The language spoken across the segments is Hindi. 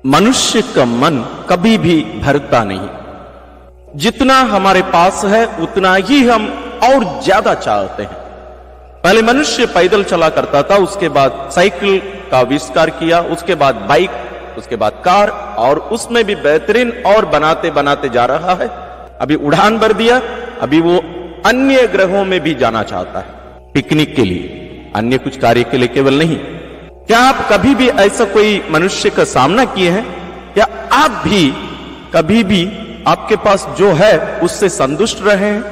मनुष्य का मन कभी भी भरता नहीं। जितना हमारे पास है उतना ही हम और ज्यादा चाहते हैं। पहले मनुष्य पैदल चला करता था, उसके बाद साइकिल का आविष्कार किया, उसके बाद बाइक, उसके बाद कार, और उसमें भी बेहतरीन और बनाते बनाते जा रहा है। अभी उड़ान भर दिया, अभी वो अन्य ग्रहों में भी जाना चाहता है पिकनिक के लिए, अन्य कुछ कार्य के लिए केवल नहीं। क्या आप कभी भी ऐसा कोई मनुष्य का सामना किए हैं? या आप भी कभी भी आपके पास जो है उससे संतुष्ट रहे हैं?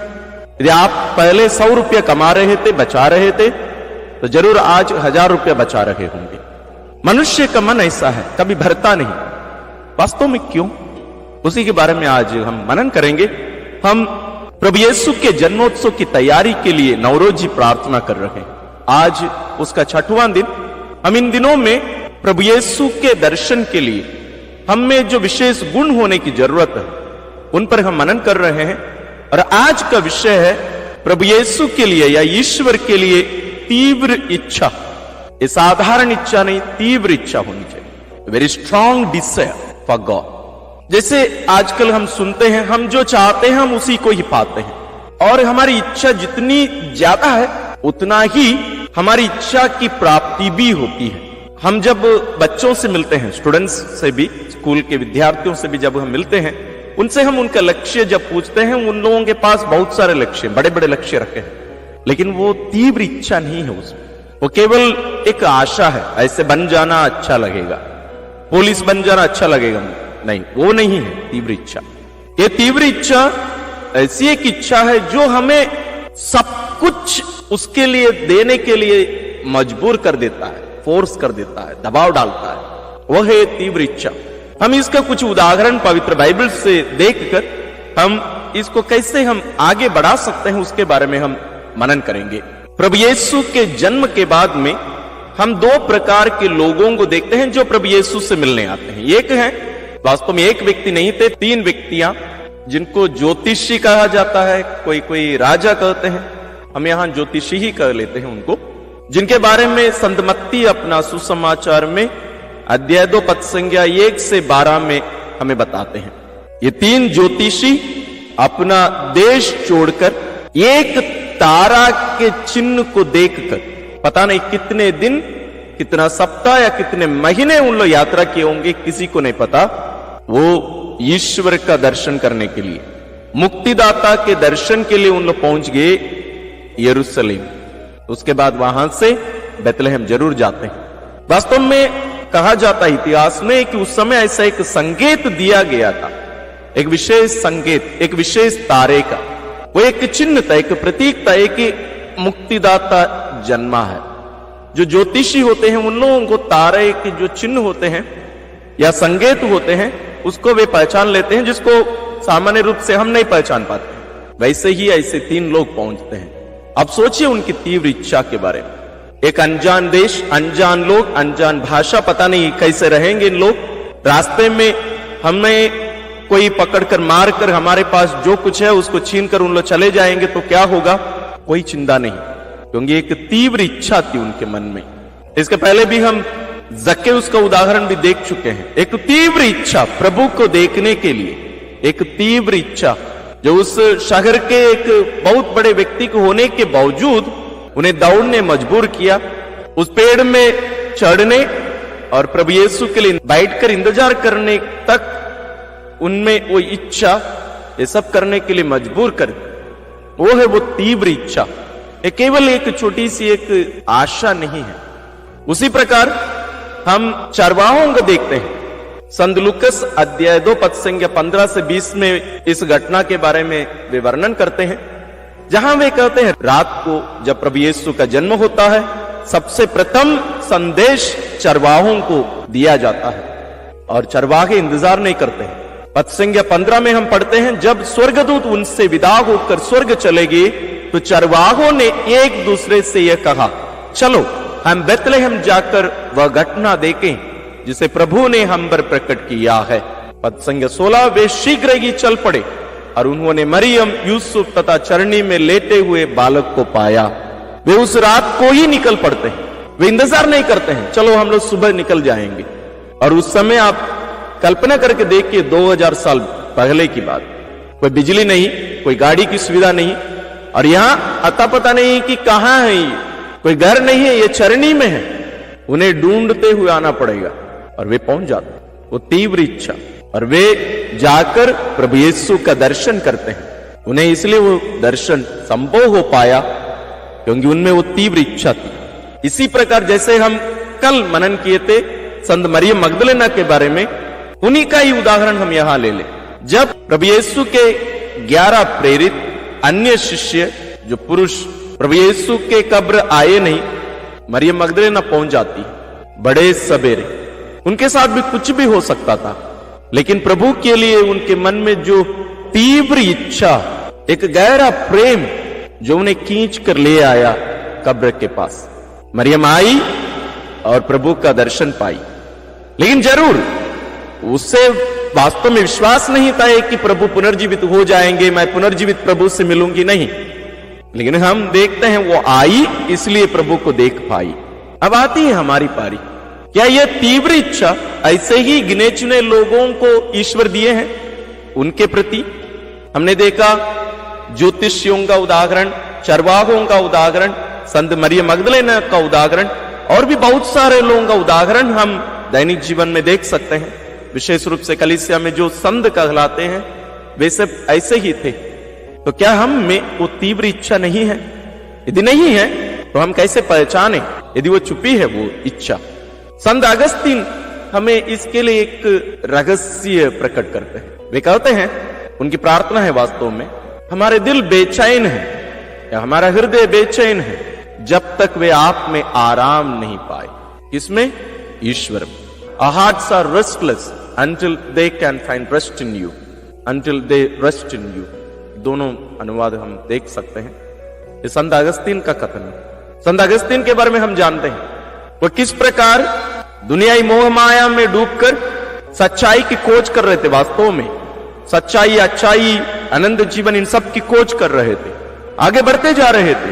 यदि आप पहले 100 रुपया कमा रहे थे, बचा रहे थे, तो जरूर आज 1000 रुपया बचा रहे होंगे। मनुष्य का मन ऐसा है, कभी भरता नहीं। वास्तव में क्यों? उसी के बारे में आज हम मनन करेंगे। हम प्रभु यीशु के जन्मोत्सव की तैयारी के लिए नवरोजी प्रार्थना कर रहे हैं। आज उसका 6वां दिन। हम इन दिनों में प्रभु यीशु के दर्शन के लिए हम में जो विशेष गुण होने की जरूरत है उन पर हम मनन कर रहे हैं। और आज का विषय है प्रभु यीशु के लिए या ईश्वर के लिए तीव्र इच्छा। ये साधारण इच्छा नहीं, तीव्र इच्छा होनी चाहिए। Very strong desire for God. जैसे आजकल हम सुनते हैं, हम जो चाहते हैं हम उसी को ही पाते हैं, और हमारी इच्छा जितनी ज्यादा है उतना ही हमारी इच्छा की प्राप्ति भी होती है। हम जब बच्चों से मिलते हैं, स्टूडेंट्स से भी, स्कूल के विद्यार्थियों से भी जब हम मिलते हैं, उनसे हम उनका लक्ष्य जब पूछते हैं, उन लोगों के पास बहुत सारे लक्ष्य, बड़े बड़े लक्ष्य रखे हैं, लेकिन वो तीव्र इच्छा नहीं है उसमें। वो केवल एक आशा है, ऐसे बन जाना अच्छा लगेगा, पुलिस बन जाना अच्छा लगेगा, नहीं, वो नहीं है तीव्र इच्छा। ये तीव्र इच्छा ऐसी एक इच्छा है जो हमें सब कुछ उसके लिए देने के लिए मजबूर कर देता है, फोर्स कर देता है, दबाव डालता है। वह है तीव्र इच्छा। हम इसका कुछ उदाहरण पवित्र बाइबल से देखकर हम इसको कैसे हम आगे बढ़ा सकते हैं उसके बारे में हम मनन करेंगे। प्रभु यीशु के जन्म के बाद में हम 2 प्रकार के लोगों को देखते हैं जो प्रभु यीशु से मिलने आते हैं। एक है, वास्तव में एक व्यक्ति नहीं थे, 3 व्यक्तियां, जिनको ज्योतिषी कहा जाता है, कोई राजा कहते हैं, हम यहां ज्योतिषी ही कह लेते हैं उनको, जिनके बारे में संत मत्ती अपना सुसमाचार में अध्याय 2 पद संख्या 1 से 12 में हमें बताते हैं। ये 3 ज्योतिषी अपना देश छोड़कर एक तारा के चिन्ह को देखकर पता नहीं कितने दिन, कितना सप्ताह या कितने महीने उन लोग यात्रा किए होंगे, किसी को नहीं पता। वो ईश्वर का दर्शन करने के लिए, मुक्तिदाता के दर्शन के लिए उन लोग पहुंच गए यरूशलेम। उसके बाद वहां से बेथलेहम जरूर जाते हैं। वास्तव में कहा जाता है इतिहास में कि उस समय ऐसा एक संकेत दिया गया था, एक विशेष संकेत, एक विशेष तारे का। वो एक चिन्ह था, एक प्रतीक था, एक मुक्तिदाता जन्मा है। जो ज्योतिषी होते हैं उन लोगों को तारे के जो चिन्ह होते हैं या संकेत होते हैं उसको वे पहचान लेते हैं, जिसको सामान्य रूप से हम नहीं पहचान पाते। वैसे ही ऐसे 3 लोग पहुंचते हैं। अब सोचिए उनकी तीव्र इच्छा के बारे में। एक अनजान देश, अनजान लोग, अनजान भाषा, पता नहीं कैसे रहेंगे इन लोग। रास्ते में हमें कोई पकड़कर मारकर हमारे पास जो कुछ है उसको छीनकर उन लोग चले जाएंगे तो क्या होगा? कोई चिंता नहीं, क्योंकि एक तीव्र इच्छा थी उनके मन में। इसके पहले भी हम जक्केउस का उदाहरण भी देख चुके हैं। एक तीव्र इच्छा प्रभु को देखने के लिए, एक तीव्र इच्छा जो उस शहर के एक बहुत बड़े व्यक्ति को होने के बावजूद उन्हें दौड़ने मजबूर किया, उस पेड़ में चढ़ने और प्रभु यीशु के लिए बैठकर इंतजार करने तक उनमें वो इच्छा, ये सब करने के लिए मजबूर कर। वो है वो तीव्र इच्छा। ये केवल एक छोटी सी एक आशा नहीं है। उसी प्रकार हम चरवाहों को देखते हैं। संत लूकस अध्याय 2 पद संख्या 15 से 20 में इस घटना के बारे में वे वर्णन करते हैं, जहां वे कहते हैं रात को जब प्रभु यीशु का जन्म होता है, सबसे प्रथम संदेश चरवाहों को दिया जाता है और चरवाहे इंतजार नहीं करते हैं। पद संख्या 15 में हम पढ़ते हैं, जब स्वर्गदूत उनसे विदा होकर स्वर्ग चले गए तो चरवाहों ने एक दूसरे से यह कहा, चलो हम बेथलेहम जाकर वह घटना देखें जिसे प्रभु ने हम पर प्रकट किया है। पद संख्या 16, वे शीघ्र ही चल पड़े और उन्होंने मरियम, यूसुफ तथा चरनी में लेटे हुए बालक को पाया। वे उस रात को ही निकल पड़ते हैं, वे इंतजार नहीं करते हैं, चलो हम लोग सुबह निकल जाएंगे। और उस समय आप कल्पना करके देखिए 2000 साल पहले की बात, कोई बिजली नहीं, कोई गाड़ी की सुविधा नहीं, और यहां अता पता नहीं कि कहां है ये, कोई घर नहीं है, ये चरनी में है, उन्हें ढूंढते हुए आना पड़ेगा और वे पहुंच जाते। वो तीव्र इच्छा, और वे जाकर प्रभु यीशु का दर्शन करते हैं। उन्हें इसलिए वो दर्शन संभव हो पाया क्योंकि उनमें वो तीव्र इच्छा थी। इसी प्रकार जैसे हम कल मनन किए थे संत मरियम मगदलेना के बारे में, उन्हीं का ही उदाहरण हम यहां ले लें। जब प्रभु यीशु के 11 प्रेरित अन्य शिष्य जो पुरुष प्रभु यीशु के कब्र आए नहीं, मरियम मगदलेना पहुंच जाती बड़े सवेरे। उनके साथ भी कुछ भी हो सकता था, लेकिन प्रभु के लिए उनके मन में जो तीव्र इच्छा, एक गहरा प्रेम जो उन्हें खींच कर ले आया कब्र के पास। मरियम आई और प्रभु का दर्शन पाई, लेकिन जरूर उससे वास्तव में विश्वास नहीं था कि प्रभु पुनर्जीवित हो जाएंगे, मैं पुनर्जीवित प्रभु से मिलूंगी, नहीं। लेकिन हम देखते हैं वो आई इसलिए प्रभु को देख पाई। अब आती है हमारी पारी। क्या यह तीव्र इच्छा ऐसे ही गिने चुने लोगों को ईश्वर दिए हैं? उनके प्रति हमने देखा ज्योतिषियों का उदाहरण, चरवाहों का उदाहरण, संत मरियम मगदलेना का उदाहरण, और भी बहुत सारे लोगों का उदाहरण हम दैनिक जीवन में देख सकते हैं। विशेष रूप से कलीसिया में जो संत कहलाते हैं वे सब ऐसे ही थे। तो क्या हम में वो तीव्र इच्छा नहीं है? यदि नहीं है तो हम कैसे पहचाने यदि वो छुपी है वो इच्छा? संत अगस्तीन हमें इसके लिए एक रहस्य प्रकट करते हैं। वे कहते हैं, उनकी प्रार्थना है वास्तव में, हमारे दिल बेचैन है या हमारा हृदय बेचैन है जब तक वे आप में आराम नहीं पाए। किसमें? ईश्वर में। Our hearts are restless until they can find rest in you, until they rest in you। दोनों अनुवाद हम देख सकते हैं। ये संत अगस्तीन का कथन है। संत अगस्तीन के बारे में हम जानते हैं वो किस प्रकार दुनियाई मोह माया में डूबकर सच्चाई की खोज कर रहे थे। वास्तव में सच्चाई, अच्छाई, आनंद जीवन, इन सब की खोज कर रहे थे, आगे बढ़ते जा रहे थे।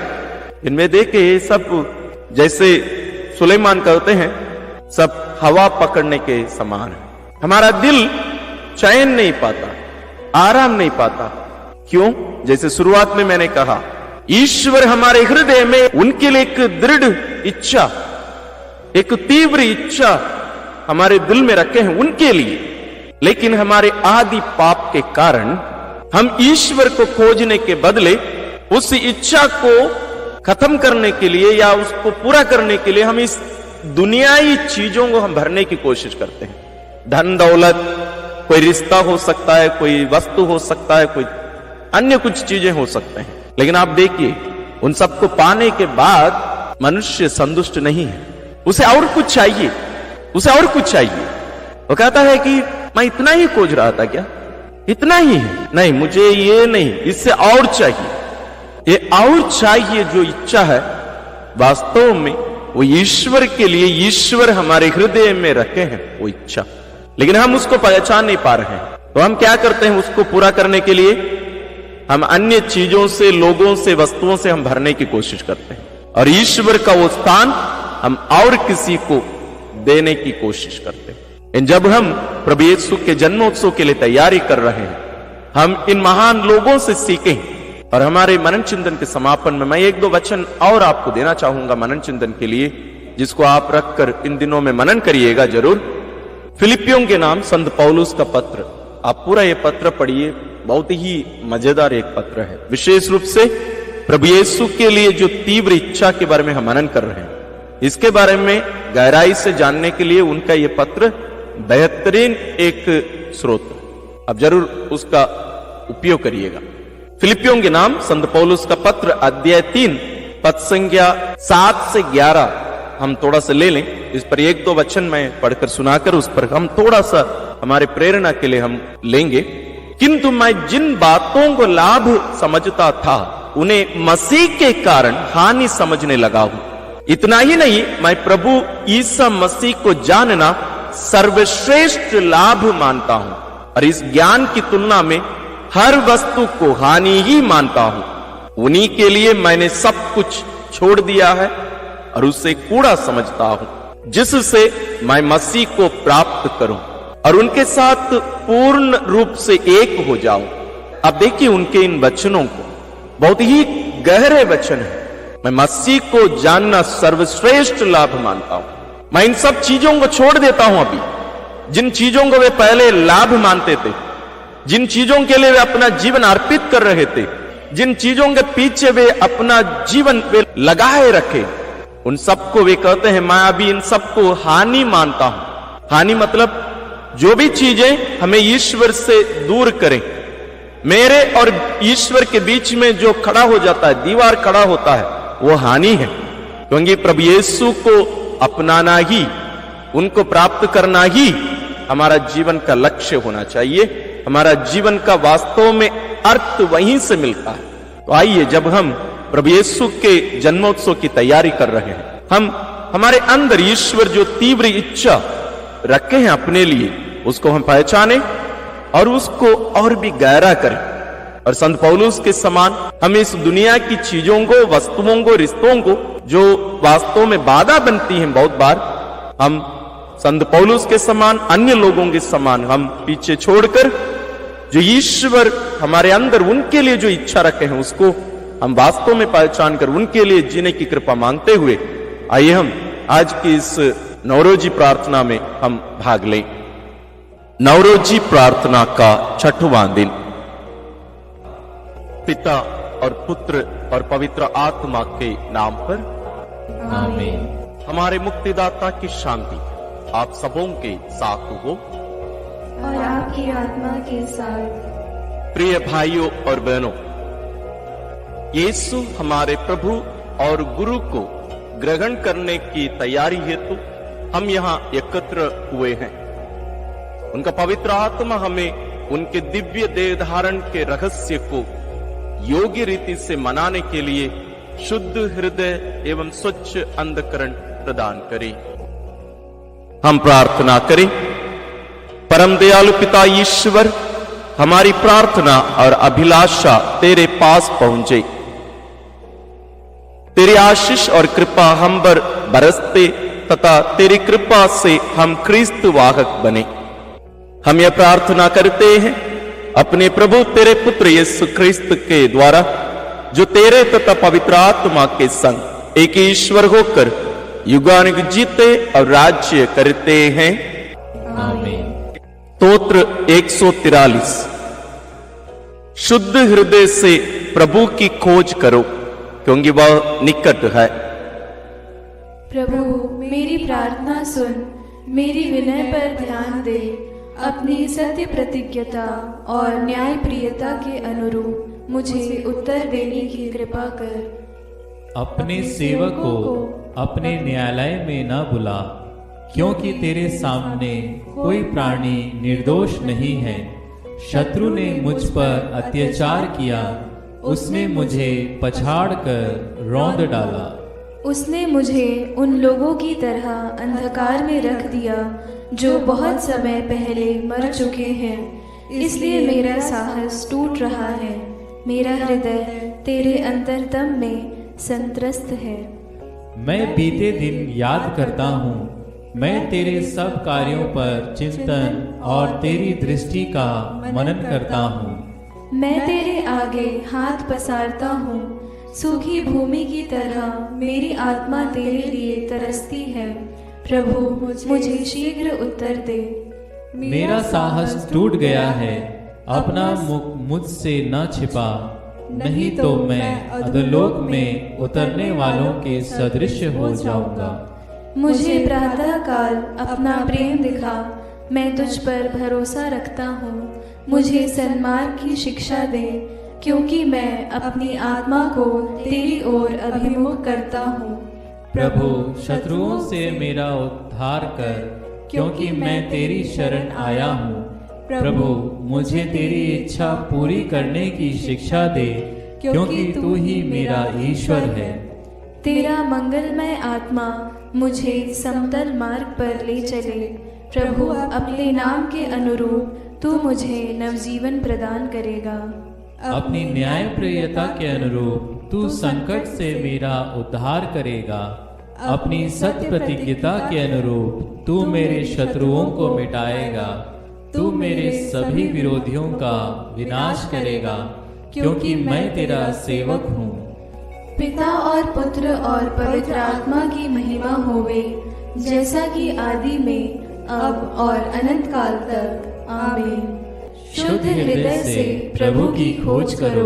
इनमें देखे ये सब जैसे सुलेमान कहते हैं, सब हवा पकड़ने के समान है। हमारा दिल चैन नहीं पाता, आराम नहीं पाता। क्यों? जैसे शुरुआत में मैंने कहा, ईश्वर हमारे हृदय में उनके लिए एक दृढ़ इच्छा, एक तीव्र इच्छा हमारे दिल में रखे हैं उनके लिए। लेकिन हमारे आदि पाप के कारण हम ईश्वर को खोजने के बदले उस इच्छा को खत्म करने के लिए या उसको पूरा करने के लिए हम इस दुनियाई चीजों को हम भरने की कोशिश करते हैं। धन दौलत, कोई रिश्ता हो सकता है, कोई वस्तु हो सकता है, कोई अन्य कुछ चीजें हो सकते हैं। लेकिन आप देखिए, उन सबको पाने के बाद मनुष्य संतुष्ट नहीं है, उसे और कुछ चाहिए, उसे और कुछ चाहिए। वो कहता है कि मैं इतना ही खोज रहा था, क्या इतना ही है? नहीं, मुझे ये नहीं, इससे और चाहिए। ये और चाहिए जो इच्छा है वास्तव में वो ईश्वर के लिए, ईश्वर हमारे हृदय में रखे हैं वो इच्छा, लेकिन हम उसको पहचान नहीं पा रहे हैं। तो हम क्या करते हैं? उसको पूरा करने के लिए हम अन्य चीजों से, लोगों से, वस्तुओं से हम भरने की कोशिश करते हैं, और ईश्वर का वो स्थान हम और किसी को देने की कोशिश करते हैं। जब हम प्रभु यीशु के जन्मोत्सव के लिए तैयारी कर रहे हैं, हम इन महान लोगों से सीखें। और हमारे मनन चिंतन के समापन में मैं 1-2 वचन और आपको देना चाहूंगा मनन चिंतन के लिए, जिसको आप रखकर इन दिनों में मनन करिएगा जरूर। फिलिपियों के नाम संत पौलुस का पत्र, आप पूरा ये पत्र पढ़िए, बहुत ही मजेदार एक पत्र है। विशेष रूप से प्रभु यीशु के लिए जो तीव्र इच्छा के बारे में हम मनन कर रहे हैं, इसके बारे में गहराई से जानने के लिए उनका ये पत्र बेहतरीन एक स्रोत। अब जरूर उसका उपयोग करिएगा। फिलिपियों के नाम संत पौलुस का पत्र, अध्याय 3, पद संख्या 7 से 11 हम थोड़ा सा ले लें। इस पर 1-2 वचन मैं पढ़कर सुनाकर उस पर हम थोड़ा सा हमारे प्रेरणा के लिए हम लेंगे। किंतु मैं जिन बातों को लाभ समझता था उन्हें मसीह के कारण हानि समझने लगा हूं। इतना ही नहीं, मैं प्रभु ईसा मसीह को जानना सर्वश्रेष्ठ लाभ मानता हूं, और इस ज्ञान की तुलना में हर वस्तु को हानि ही मानता हूं। उन्हीं के लिए मैंने सब कुछ छोड़ दिया है और उसे कूड़ा समझता हूं, जिससे मैं मसीह को प्राप्त करूं और उनके साथ पूर्ण रूप से एक हो जाऊं। अब देखिए उनके इन वचनों को, बहुत ही गहरे वचन है। मैं मसीह को जानना सर्वश्रेष्ठ लाभ मानता हूं। मैं इन सब चीजों को छोड़ देता हूं अभी, जिन चीजों को वे पहले लाभ मानते थे, जिन चीजों के लिए वे अपना जीवन अर्पित कर रहे थे, जिन चीजों के पीछे वे अपना जीवन वे लगाए रखे, उन सबको वे कहते हैं मैं अभी इन सबको हानि मानता हूं। हानि मतलब जो भी चीजें हमें ईश्वर से दूर करें, मेरे और ईश्वर के बीच में जो खड़ा हो जाता है, दीवार खड़ा होता है, वो हानि है। क्योंकि प्रभु यीशु को अपनाना ही, उनको प्राप्त करना ही हमारा जीवन का लक्ष्य होना चाहिए। हमारा जीवन का वास्तव में अर्थ वहीं से मिलता है। तो आइए, जब हम प्रभु यीशु के जन्मोत्सव की तैयारी कर रहे हैं, हम हमारे अंदर ईश्वर जो तीव्र इच्छा रखे हैं अपने लिए, उसको हम पहचाने और उसको और भी गहरा करें। और संत पौलुस के समान हम इस दुनिया की चीजों को, वस्तुओं को, रिश्तों को जो वास्तव में बाधा बनती हैं, बहुत बार हम संत पौलुस के समान, अन्य लोगों के समान हम पीछे छोड़कर जो ईश्वर हमारे अंदर उनके लिए जो इच्छा रखे हैं, उसको हम वास्तव में पहचान कर उनके लिए जीने की कृपा मांगते हुए आइए हम आज की इस नवरोजी प्रार्थना में हम भाग लें। नवरोजी प्रार्थना का 6वां दिन। पिता और पुत्र और पवित्र आत्मा के नाम पर आमीन। हमारे मुक्तिदाता की शांति आप सबों के साथ हो और आपकी आत्मा के साथ। प्रिय भाइयों और बहनों, यीशु हमारे प्रभु और गुरु को ग्रहण करने की तैयारी हेतु हम यहाँ एकत्र हुए हैं। उनका पवित्र आत्मा हमें उनके दिव्य देह धारण के रहस्य को योग्य रीति से मनाने के लिए शुद्ध हृदय एवं स्वच्छ अंतःकरण प्रदान करे। हम प्रार्थना करें। परम दयालु पिता ईश्वर, हमारी प्रार्थना और अभिलाषा तेरे पास पहुंचे। तेरी आशीष और कृपा हम पर बरसते तथा तेरी कृपा से हम क्रिस्त वाहक बने। हम यह प्रार्थना करते हैं अपने प्रभु तेरे पुत्र यीशु क्रिस्त के द्वारा, जो तेरे तथा पवित्र आत्मा के संग एक ईश्वर होकर युगानुग जीते और राज्य करते हैं। आमीन। स्तोत्र 143। शुद्ध हृदय से प्रभु की खोज करो, क्योंकि वह निकट है। प्रभु मेरी प्रार्थना सुन, मेरी विनय पर ध्यान दे। अपनी सत्य प्रतिज्ञता और न्याय प्रियता के अनुरूप मुझे उत्तर देने की कृपा कर। अपने सेवक को अपने न्यायालय में न बुला, क्योंकि तेरे सामने कोई प्राणी निर्दोष नहीं है। शत्रु ने मुझ पर अत्याचार किया, उसने मुझे पछाड़ कर रौंद डाला। उसने मुझे उन लोगों की तरह अंधकार में रख दिया जो बहुत समय पहले मर चुके हैं। इसलिए मेरा साहस टूट रहा है, मेरा हृदय तेरे अंतरतम में संत्रस्त है। मैं बीते दिन याद करता हूँ, मैं तेरे सब कार्यों पर चिंतन और तेरी दृष्टि का मनन करता हूँ। मैं तेरे आगे हाथ पसारता हूँ, सूखी भूमि की तरह मेरी आत्मा तेरे लिए तरसती है। प्रभु मुझे शीघ्र उत्तर दे। मेरा साहस टूट गया है, अपना मुख मुझसे न छिपा, नहीं तो मैं अधोलोक में उतरने वालों के सदृश हो जाऊंगा। मुझे प्रातः काल अपना प्रेम दिखा, मैं तुझ पर भरोसा रखता हूँ। मुझे सन्मार्ग की शिक्षा दे, क्योंकि मैं अपनी आत्मा को तेरी ओर अभिमुख करता हूँ। प्रभु शत्रुओं से मेरा उद्धार कर, क्योंकि मैं तेरी शरण आया हूँ। प्रभु मुझे तेरी इच्छा पूरी करने की शिक्षा दे, क्योंकि तू ही मेरा ईश्वर है। तेरा मंगलमय आत्मा मुझे समतल मार्ग पर ले चले। प्रभु अपने नाम के अनुरूप तू मुझे नवजीवन प्रदान करेगा। अपनी न्याय प्रियता के अनुरूप तू संकट से मेरा उद्धार करेगा। अपनी सत्य प्रतिज्ञता के अनुरूप तू मेरे शत्रुओं को मिटाएगा। तू मेरे सभी विरोधियों का विनाश करेगा, क्योंकि मैं तेरा सेवक हूँ। पिता और पुत्र और पवित्र आत्मा की महिमा होवे, जैसा कि आदि में अब और अनंत काल तक। आमीन। शुद्ध हृदय से प्रभु की खोज करो,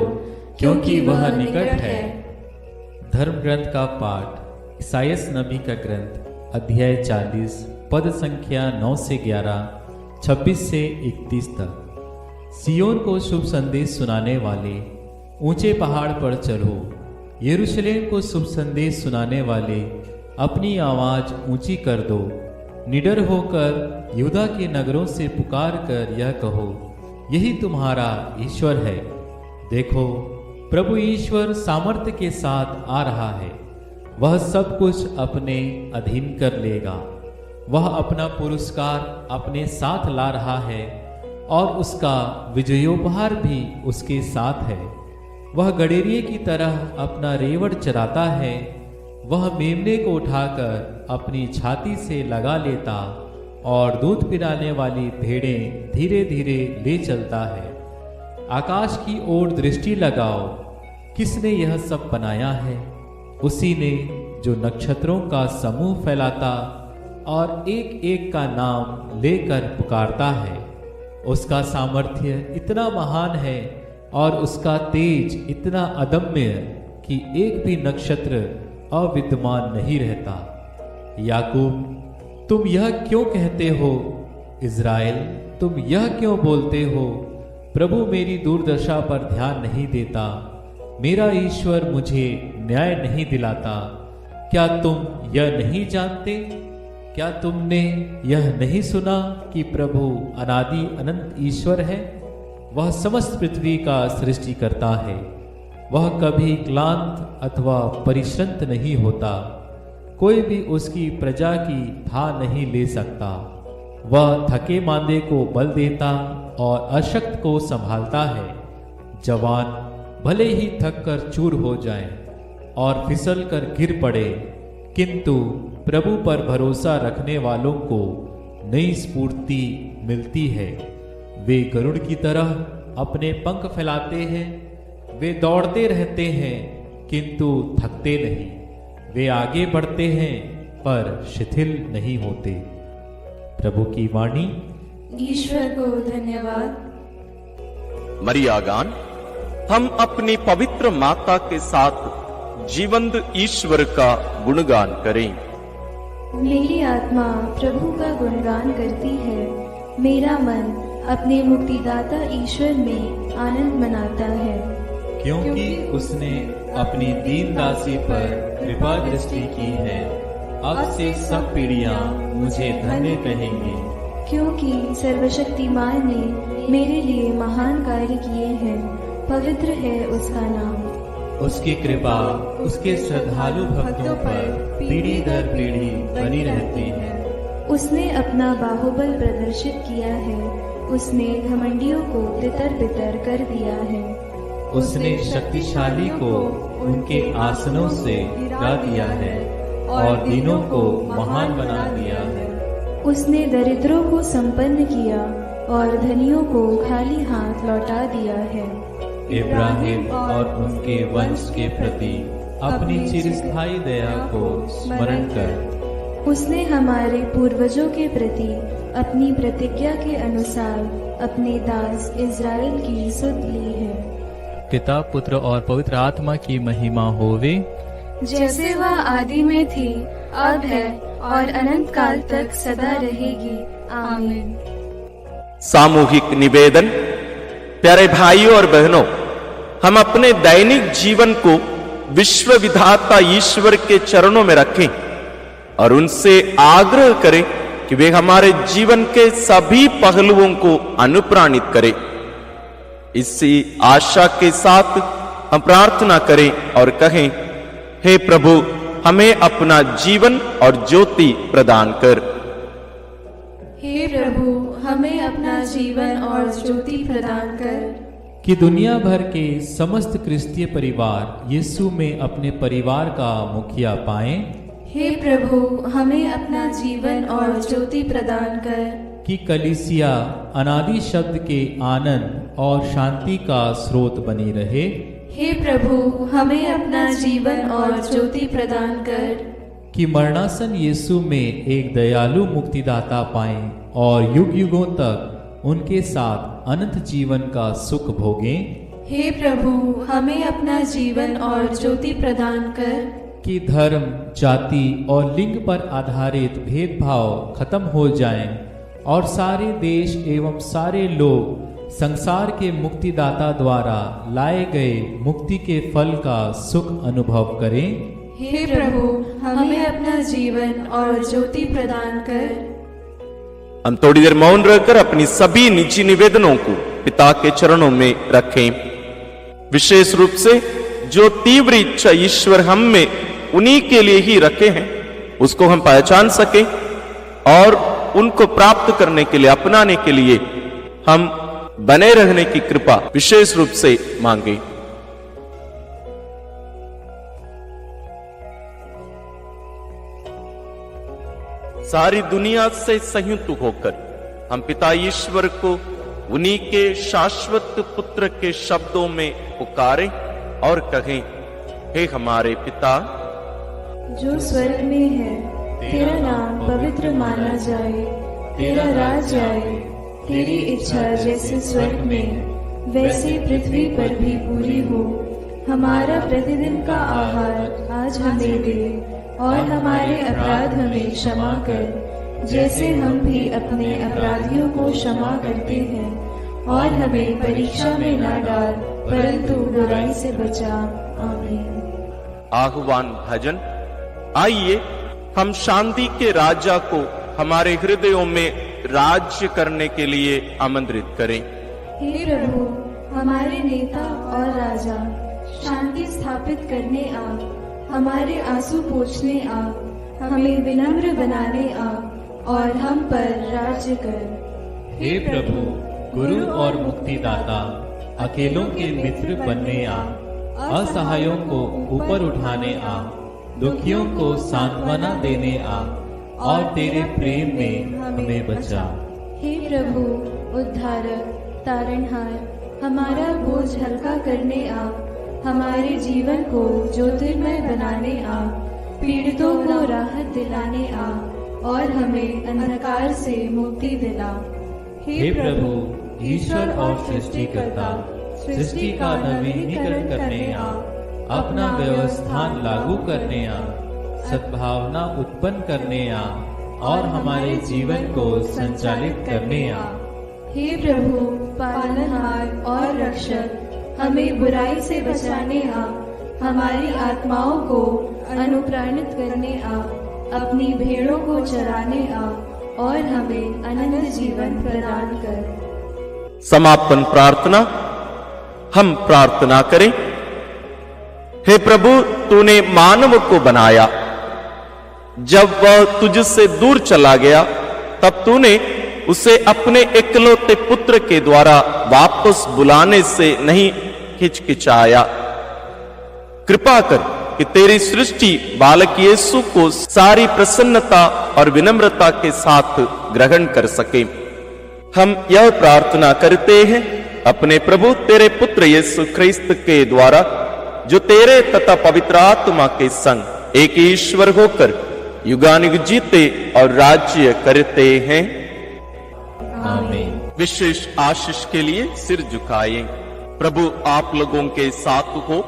क्योंकि वह निकट है। धर्म ग्रंथ का पाठ। ईसाइयास नबी का ग्रंथ अध्याय 40 पद संख्या 9 से 11, 26 से 31 तक। सियोन को शुभ संदेश सुनाने वाले, ऊंचे पहाड़ पर चढ़ो। यरूशलेम को शुभ संदेश सुनाने वाले, अपनी आवाज ऊंची कर दो। निडर होकर यहूदा के नगरों से पुकार कर यह कहो, यही तुम्हारा ईश्वर है। देखो, प्रभु ईश्वर सामर्थ्य के साथ आ रहा है। वह सब कुछ अपने अधीन कर लेगा। वह अपना पुरस्कार अपने साथ ला रहा है और उसका विजयोपहार भी उसके साथ है। वह गडेरिये की तरह अपना रेवड़ चराता है। वह मेमने को उठाकर अपनी छाती से लगा लेता और दूध पिलाने वाली भेड़ें धीरे धीरे ले चलता है। आकाश की ओर दृष्टि लगाओ, किसने यह सब बनाया है? उसी ने जो नक्षत्रों का समूह फैलाता और एक एक का नाम लेकर पुकारता है। उसका सामर्थ्य इतना महान है और उसका तेज इतना अदम्य कि एक भी नक्षत्र अविद्यमान नहीं रहता। याकूब, तुम यह क्यों कहते हो? इज़राइल, तुम यह क्यों बोलते हो? प्रभु मेरी दुर्दशा पर ध्यान नहीं देता, मेरा ईश्वर मुझे न्याय नहीं दिलाता। क्या तुम यह नहीं जानते? क्या तुमने यह नहीं सुना कि प्रभु अनादि अनंत ईश्वर है? वह समस्त पृथ्वी का सृष्टि करता है। वह कभी क्लांत अथवा परिश्रांत नहीं होता। कोई भी उसकी प्रजा की था नहीं ले सकता। वह थके मांदे को बल देता और अशक्त को संभालता है। जवान भले ही थक कर चूर हो जाए और फिसल कर गिर पड़े, किंतु प्रभु पर भरोसा रखने वालों को नई स्फूर्ति मिलती है। वे गरुड़ की तरह अपने पंख फैलाते हैं। वे दौड़ते रहते हैं किंतु थकते नहीं। वे आगे बढ़ते हैं पर शिथिल नहीं होते। प्रभु की वाणी। ईश्वर को धन्यवाद। मरिया गान। हम अपनी पवित्र माता के साथ जीवंत ईश्वर का गुणगान करें। मेरी आत्मा प्रभु का गुणगान करती है। मेरा मन अपने मुक्तिदाता ईश्वर में आनंद मनाता है, क्योंकि उसने अपनी दीन दासी पर कृपा दृष्टि की है। अब से सब पीढ़ियां मुझे धन्य कहेंगे, क्योंकि सर्वशक्तिमान ने मेरे लिए महान कार्य किए हैं। पवित्र है उसका नाम। उसकी कृपा उसके श्रद्धालु भक्तों पर पीढ़ी दर पीढ़ी बनी रहती है। उसने अपना बाहुबल प्रदर्शित किया है। उसने घमंडियों को तितर बितर कर दिया है। उसने शक्तिशाली को उनके आसनों से गिरा दिया है और दीनों को महान बना दिया है। उसने दरिद्रों को संपन्न किया और धनियों को खाली हाथ लौटा दिया है। इब्राहिम और उनके वंश के प्रति अपनी चिरस्थायी दया को स्मरण कर उसने हमारे पूर्वजों के प्रति अपनी प्रतिज्ञा के अनुसार अपने दास इज़राइल की सुध ली है। पिता, पुत्र और पवित्र आत्मा की महिमा होवे, जैसे वह आदि में थी, अब है और अनंत काल तक सदा रहेगी। आमीन। सामूहिक निवेदन। प्यारे भाइयों और बहनों, हम अपने दैनिक जीवन को विश्व विधाता ईश्वर के चरणों में रखें और उनसे आग्रह करें कि वे हमारे जीवन के सभी पहलुओं को अनुप्राणित करें। इसी आशा के साथ हम प्रार्थना करें और कहें, हे प्रभु, हमें अपना जीवन और ज्योति प्रदान कर। हे प्रभु, हमें अपना जीवन और ज्योति प्रदान कर, कि दुनिया भर के समस्त क्रिस्तीय परिवार यीशु में अपने परिवार का मुखिया पाएं। हे प्रभु, हमें अपना जीवन और ज्योति प्रदान कर, कि कलीसिया अनादि शब्द के आनंद और शांति का स्रोत बनी रहे। हे प्रभु, हमें अपना जीवन और ज्योति प्रदान कर, कि मरणासन यीशु में एक दयालु मुक्तिदाता पाएं और युग युगों तक उनके साथ अनंत जीवन का सुख भोगें। हे प्रभु, हमें अपना जीवन और ज्योति प्रदान कर, कि धर्म, जाति और लिंग पर आधारित भेदभाव खत्म हो जाएं और सारे देश एवं सारे लोग संसार के मुक्तिदाता द्वारा लाए गए मुक्ति के फल का सुख अनुभव करें। हे प्रभु, हमें अपना जीवन और ज्योति प्रदान कर। हम थोड़ी देर मौन रहकर अपनी सभी निजी निवेदनों को पिता के चरणों में रखें। विशेष रूप से जो तीव्र इच्छा ईश्वर हम में उन्हीं के लिए ही रखे हैं, उसको हम पहचान सकें और उनको प्राप्त करने के लिए, अपनाने के लिए हम बने रहने की कृपा विशेष रूप से मांगे। सारी दुनिया से संयुक्त होकर हम पिता ईश्वर को उन्हीं के शाश्वत पुत्र के शब्दों में पुकारें और कहें, हे हमारे पिता जो स्वर्ग में है, तेरा नाम पवित्र माना जाए, तेरा राज आए, तेरी इच्छा जैसे स्वर्ग में वैसे पृथ्वी पर भी पूरी हो। हमारा प्रतिदिन का आहार आज हमें दे और हमारे अपराध हमें क्षमा कर, जैसे हम भी अपने अपराधियों को क्षमा करते हैं, और हमें परीक्षा में न डाल परंतु बुराई से बचा। आमीन। आह्वान भजन। आइए हम शांति के राजा को हमारे हृदयों में राज्य करने के लिए आमंत्रित करें। हे प्रभु, हमारे नेता और राजा, शांति स्थापित करने आ, हमारे आंसू पोंछने आ, हमें विनम्र बनाने आ और हम पर राज्य कर। हे प्रभु, गुरु और मुक्तिदाता, अकेलों के मित्र बनने आ, असहायों को ऊपर उठाने आ, दुखियों को सांत्वना देने आ और तेरे प्रेम में हमें बचा। हे प्रभु, उद्धारक, तारणहार, हमारा बोझ हल्का करने आ, हमारे जीवन को ज्योतिर्मय बनाने आ, पीड़ितों को राहत दिलाने आ और हमें अंधकार से मुक्ति दिला। हे प्रभु, ईश्वर और सृष्टिकर्ता, सृष्टि का नवीनीकरण करने आ, अपना व्यवस्थान लागू करने आ, सद्भावना उत्पन्न करने आ और हमारे जीवन को संचालित करने आ। हे प्रभु, पालनहार और रक्षक, हमें बुराई से बचाने आ, हमारी आत्माओं को अनुप्राणित करने आ, अपनी भेड़ों को चराने आ और हमें अनंत जीवन प्रदान कर। समापन प्रार्थना। हम प्रार्थना करें। हे प्रभु, तूने मानव को बनाया, जब वह तुझसे दूर चला गया तब तूने उसे अपने इकलौते पुत्र के द्वारा वापस बुलाने से नहीं हिचकिचाया। कृपा कर कि तेरी सृष्टि बालक यीशु को सारी प्रसन्नता और विनम्रता के साथ ग्रहण कर सके। हम यह प्रार्थना करते हैं अपने प्रभु तेरे पुत्र यीशु ख्रिस्त के द्वारा, जो तेरे तथा पवित्र आत्मा के संग एक ईश्वर होकर युगानुग जीते और राज्य करते हैं। आमीन। विशेष आशीष के लिए सिर झुकाएं। प्रभु आप लोगों के साथ हो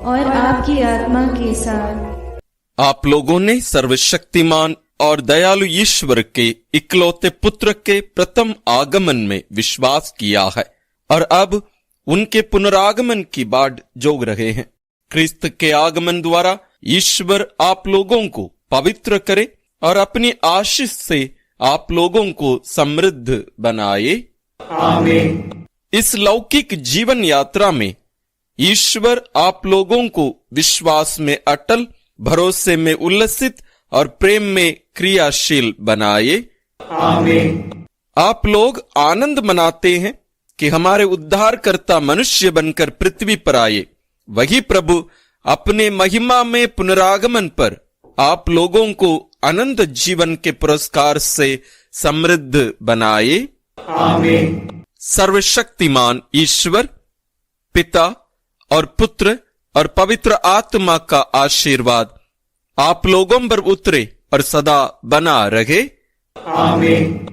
और आपकी आत्मा के साथ। आप लोगों ने सर्वशक्तिमान और दयालु ईश्वर के इकलौते पुत्र के प्रथम आगमन में विश्वास किया है और अब उनके पुनरागमन की बाट जोग रहे हैं। क्रिस्त के आगमन द्वारा ईश्वर आप लोगों को पवित्र करे और अपनी आशीष से आप लोगों को समृद्ध बनाए। आमीन। इस लौकिक जीवन यात्रा में ईश्वर आप लोगों को विश्वास में अटल, भरोसे में उल्लसित और प्रेम में क्रियाशील बनाए। आमीन। आप लोग आनंद मनाते हैं कि हमारे उद्धारकर्ता मनुष्य बनकर पृथ्वी पर आए। वही प्रभु अपने महिमा में पुनरागमन पर आप लोगों को अनंत जीवन के पुरस्कार से समृद्ध बनाए। आमीन। सर्वशक्तिमान ईश्वर पिता और पुत्र और पवित्र आत्मा का आशीर्वाद आप लोगों पर उतरे और सदा बना रहे। आमीन।